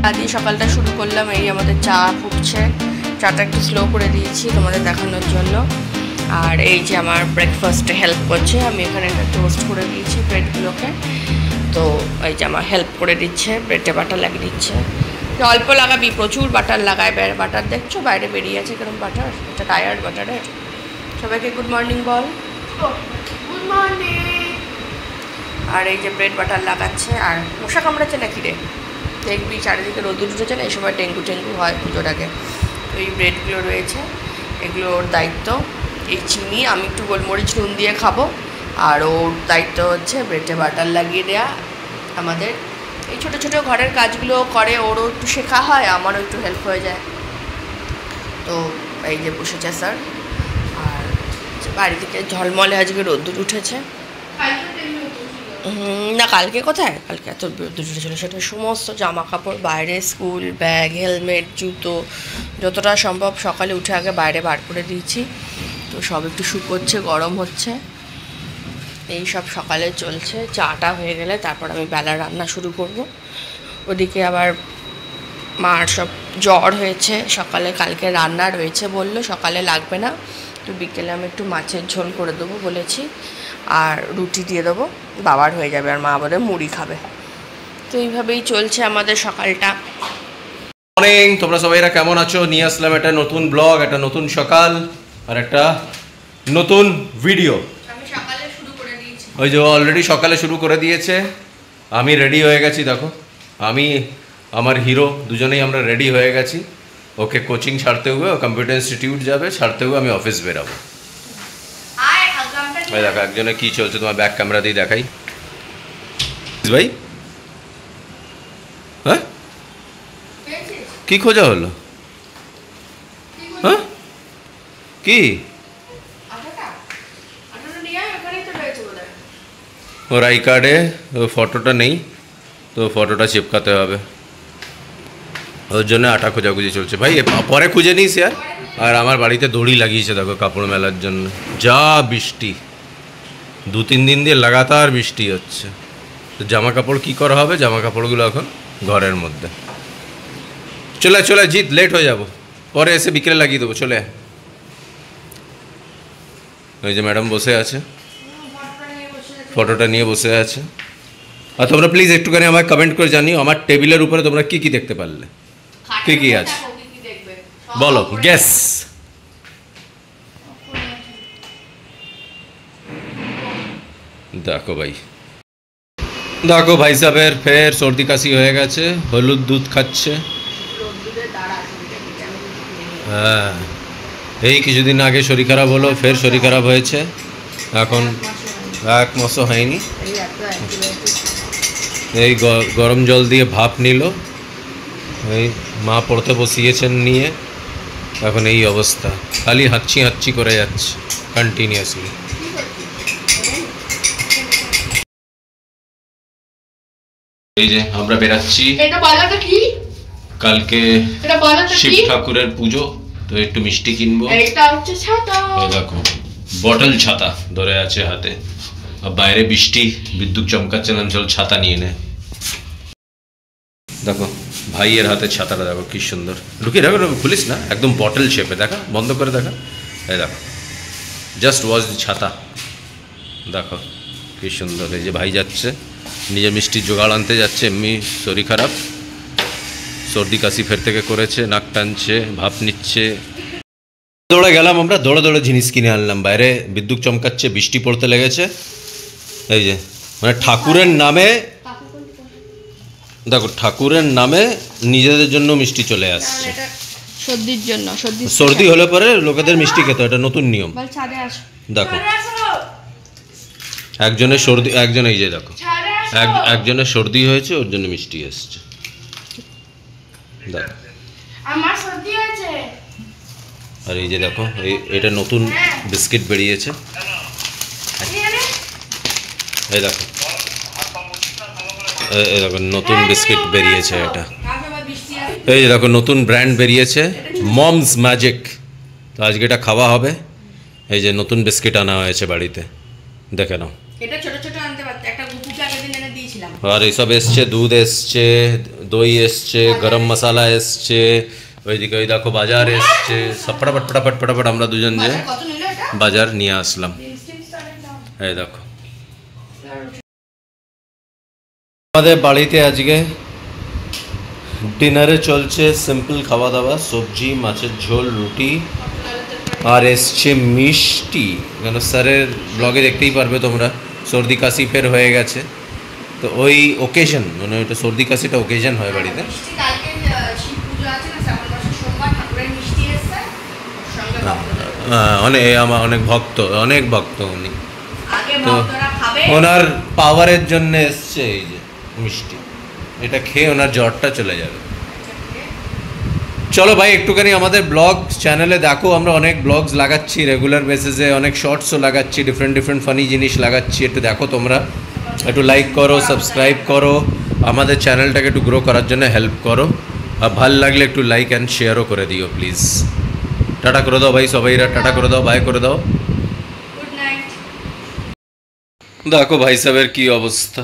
চা দিয়ে সকালটা শুরু করলাম। এই আমাদের চা ফুটছে, চাটা একটু স্লো করে দিয়েছি তোমাদের দেখানোর জন্য। আর এই যে আমার ব্রেকফাস্টে হেল্প করছে, আমি এখানে একটা টোস্ট করে দিয়েছি ব্রেডগুলোকে। তো এই যে আমার হেল্প করে দিচ্ছে, ব্রেডে বাটার লাগিয়ে দিচ্ছে। অল্প লাগাবি, প্রচুর বাটার লাগায়। বাটার দেখছো বাইরে বেরিয়ে আছে কিরকম বাটার, এটা টায়ার্ড বাটারের। সবাইকে গুড মর্নিং বল। Good morning. আর এই যে ব্রেড বাটার লাগাচ্ছে। আর মশা কামড়াচ্ছে নাকি রে? দেখবি চারিদিকে রোদ উঠেছে না, এই সময় ডেঙ্গু টেঙ্গু হয় পুজোর আগে। তো এই ব্রেডগুলো রয়েছে, এগুলোর দায়িত্ব। এই চিনি আমি একটু গোলমরিচ নুন দিয়ে খাবো, আর ওর দায়িত্ব হচ্ছে ব্রেডে বাটার লাগিয়ে দেওয়া। আমাদের এই ছোটো ছোটো ঘরের কাজগুলো করে, ওরও একটু শেখা হয়, আমারও একটু হেল্প হয়ে যায়। তো এই যে বসেছে স্যার। আর বাড়ি থেকে ঝলমলে আজকে রোদ্দুর উঠেছে না, কালকে কোথায়, কালকে এত রোদ্দুর উঠেছিলো। সেটা সমস্ত জামা কাপড় বাইরে, স্কুল ব্যাগ, হেলমেট, জুতো যতটা সম্ভব সকালে উঠে আগে বাইরে বার করে দিয়েছি। তো সব একটু শুকোচ্ছে, গরম হচ্ছে, এই সব সকালে চলছে। চাটা হয়ে গেলে তারপর আমি বেলা রান্না শুরু করব। ওদিকে আবার মার সব জ্বর হয়েছে, সকালে কালকে রান্না রয়েছে বললো, সকালে লাগবে না, তো বিকেলে আমি একটু মাছের ঝোল করে দেবো বলেছি, আর রুটি দিয়ে দেবো, বাবার হয়ে যাবে। আর মা বলে মুড়ি খাবে। তো এইভাবেই চলছে আমাদের সকালটা। মর্নিং, তোমরা সবাইরা কেমন আছো? নিয়ে আসলাম একটা নতুন ব্লগ, একটা নতুন সকাল আর একটা নতুন ভিডিও। আমি সকালে শুরু করে দিয়েছি, ওই যে অলরেডি সকালে শুরু করে দিয়েছে। আমি রেডি হয়ে গেছি, দেখো আমি আমার হিরো দুজনেই আমরা রেডি হয়ে গেছি। ওকে কোচিং ছাড়তে হবে, ও কম্পিউটার ইনস্টিটিউট যাবে, ছাড়তে হবে আমি অফিস বেরাবো। ভাই দেখো একজনে কি চলছে, তোমার ব্যাক ক্যামেরা দিয়ে দেখাই ভাই। হ্যাঁ কি খোঁজা হলো? হ্যাঁ কি ওর আই কার্ডে ফটোটা নেই, তো ফটোটা চিপকাতে হবে, ওর জন্য আটা খোঁজাখুঁজি চলছে। ভাই পরে খুঁজে নিস ইয়ার। আর আমার বাড়িতে দড়ি লাগিয়েছে দেখো কাপড় মেলার জন্য। যা বৃষ্টি, 2-3 দিন দিয়ে লাগাতার বৃষ্টি হচ্ছে। তো জামা কাপড় কী করা হবে? জামা কাপড়গুলো এখন ঘরের মধ্যে। চলে চলে জিত, লেট হয়ে যাব, পরে এসে বিকেলে লাগিয়ে দেবো। চলে ওই যে ম্যাডাম বসে আছে, ফটোটা নিয়ে বসে আছে। আর তোমরা প্লিজ একটুখানি আমায় কমেন্ট করে জানিও আমার টেবিলের উপরে তোমরা কী কী দেখতে পারলে, কী কী আছে বলো, গ্যাস। দেখো ভাই, দেখো ভাই সাহেবের ফের সর্দি কাশি হয়ে গেছে, হলুদ দুধ খাচ্ছে। হ্যাঁ, এই কিছুদিন আগে শরীর খারাপ হলো, ফের শরীর খারাপ হয়েছে, এখন 1 মাসও হয়নি। এই গরম জল দিয়ে ভাপ নিল, এই মা পড়তে বসিয়েছেন নিয়ে, এখন এই অবস্থা, খালি হাঁচি হাঁচি করে যাচ্ছে কন্টিনিউয়াসলি। এই যে আমরা বেরাচ্ছি, কালকে শিব ঠাকুরের পুজো, তো একটু মিষ্টি কিনবো। দেখো বটল ছাতা ধরে আছে হাতে, আর বাইরে বৃষ্টি, বিদ্যুৎ চমকাচ্ছে না, চল ছাতা নিয়ে নে। দেখো ভাইয়ের হাতে ছাতাটা দেখো কি সুন্দর, ঢুকিয়ে দেখো, খুলিস না, একদম বটল শেপে, দেখা বন্ধ করে দেখা। এই দেখো জাস্ট ওয়াজ ছাতা, দেখো কি সুন্দর। এই যে ভাই যাচ্ছে, নিজে মিষ্টির জোগাড় আনতে যাচ্ছে, এমনি শরীর খারাপ, সর্দি কাশি ফের থেকে করেছে, নাক টানছে, ভাপ নিচ্ছে। দৌড়ে গেলাম আমরা, দৌড়ে দৌড়ে জিনিস কিনে আনলাম। বাইরে বিদ্যুৎ চমকাচ্ছে, বৃষ্টি পড়তে লেগেছে। এই যে মানে ঠাকুরের নামে, দেখো ঠাকুরের নামে নিজেদের জন্য মিষ্টি চলে আসছে। সর্দির জন্য, সর্দি হলে পরে লোকেদের মিষ্টি খেতে, এটা নতুন নিয়ম। দেখো একজনের সর্দি, একজন এই যে দেখো একজনের সর্দি হয়েছে, ওর জন্য মিষ্টি এসছে। দেখো আমার সর্দি হয়েছে। আর এই যে দেখো এটা নতুন বিস্কিট বেরিয়েছে, এই দেখো, এই দেখো নতুন বিস্কিট বেরিয়েছে এটা। এই যে দেখো নতুন ব্র্যান্ড বেরিয়েছে, মমস ম্যাজিক। তো আজকে এটা খাওয়া হবে। এই যে নতুন বিস্কিট আনা হয়েছে বাড়িতে, দেখে নাও। এটা ছোট ছোট আনতে পারতে, একটা গুপুকে আগের দিন এনে দিয়েছিলাম। আর এইসব এসছে, দুধ এসছে, দই এসছে, গরম মশলা এসছে, ওইদিকে ওই দেখো বাজার এসছে, সব ফটাফট ফটাফট ফটাফট আমরা দুজন যে কত নিল এটা? বাজার নিয়ে আসলাম। এই দেখো আমাদের বাড়িতে আজকে ডিনারে চলছে সিম্পল খাওয়া দাওয়া, সবজি, মাছের ঝোল, রুটি আর এসছে মিষ্টি। কেন স্যারের ব্লগে দেখতেই পারবে তোমরা সর্দি কাশি ফের হয়ে গেছে, তো ওই ওকেশন মানে ওইটা সর্দি কাশিটা ওকেশন হয় বাড়িতে। মিষ্টি কালকে শিব পুজো আছে না, শ্রাবণ মাসের সোমবার, ঠাকুরের মিষ্টি এসছে, ওর সঙ্গে ভক্তরা। আমার অনেক ভক্ত উনি, আগে তো ভক্তরা খাবে। ওনার পাওয়ারের জন্য এসছে এই যে মিষ্টি, এটা খেয়ে ওনার জ্বরটা চলে যাবে। চলো ভাই একটুখানি আমাদের ব্লগ চ্যানেলে দেখো, আমরা অনেক ব্লগস লাগাচ্ছি রেগুলার বেসিসে, অনেক শর্টসও লাগাচ্ছি, ডিফারেন্ট ডিফারেন্ট ফানি জিনিস লাগাচ্ছি, একটু দেখো তোমরা, একটু লাইক করো, সাবস্ক্রাইব করো, আমাদের চ্যানেলটাকে একটু গ্রো করার জন্য হেল্প করো, আর ভাল লাগলে একটু লাইক অ্যান্ড শেয়ারও করে দিও প্লিজ। টাটা করে দাও ভাই সবাইরা, টাটা করে দাও, বাই করে দাও। Good night. দেখো ভাই সাহেবের কি অবস্থা,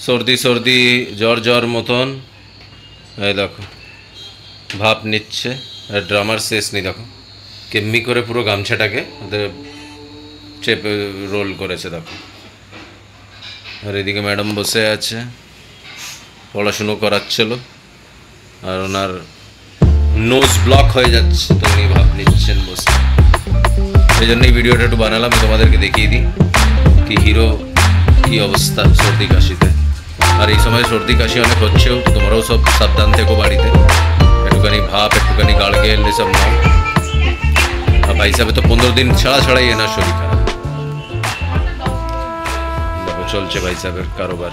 সর্দি সর্দি জ্বর জ্বর মতন, এই দেখো ভাপ নিচ্ছে, আর ড্রামার শেষ নেই, দেখো কেমনি করে পুরো গামছাটাকে ওদের চেপে রোল করেছে দেখো। আর এদিকে ম্যাডাম বসে আছে, পড়াশুনো করাচ্ছিল, আর ওনার নোজ ব্লক হয়ে যাচ্ছে, তো উনি ভাব নিচ্ছেন বসে। সেই জন্যই ভিডিওটা একটু বানালাম, তোমাদেরকে দেখিয়ে দিই কি হিরো কি অবস্থা সর্দি কাশিতে। আর এই সময় সর্দি কাশি অনেক হচ্ছেও, তো তোমরাও সব সাবধান থেকো বাড়িতে, একটুখানি ভাপ, একটুখানি গার্গেল এসব নাও। আর ভাই সাহেব তো 15 দিন ছাড়া ছাড়াই এনার শরীর খারাপ, দেখো চলছে ভাই সাহেবের কারোবার।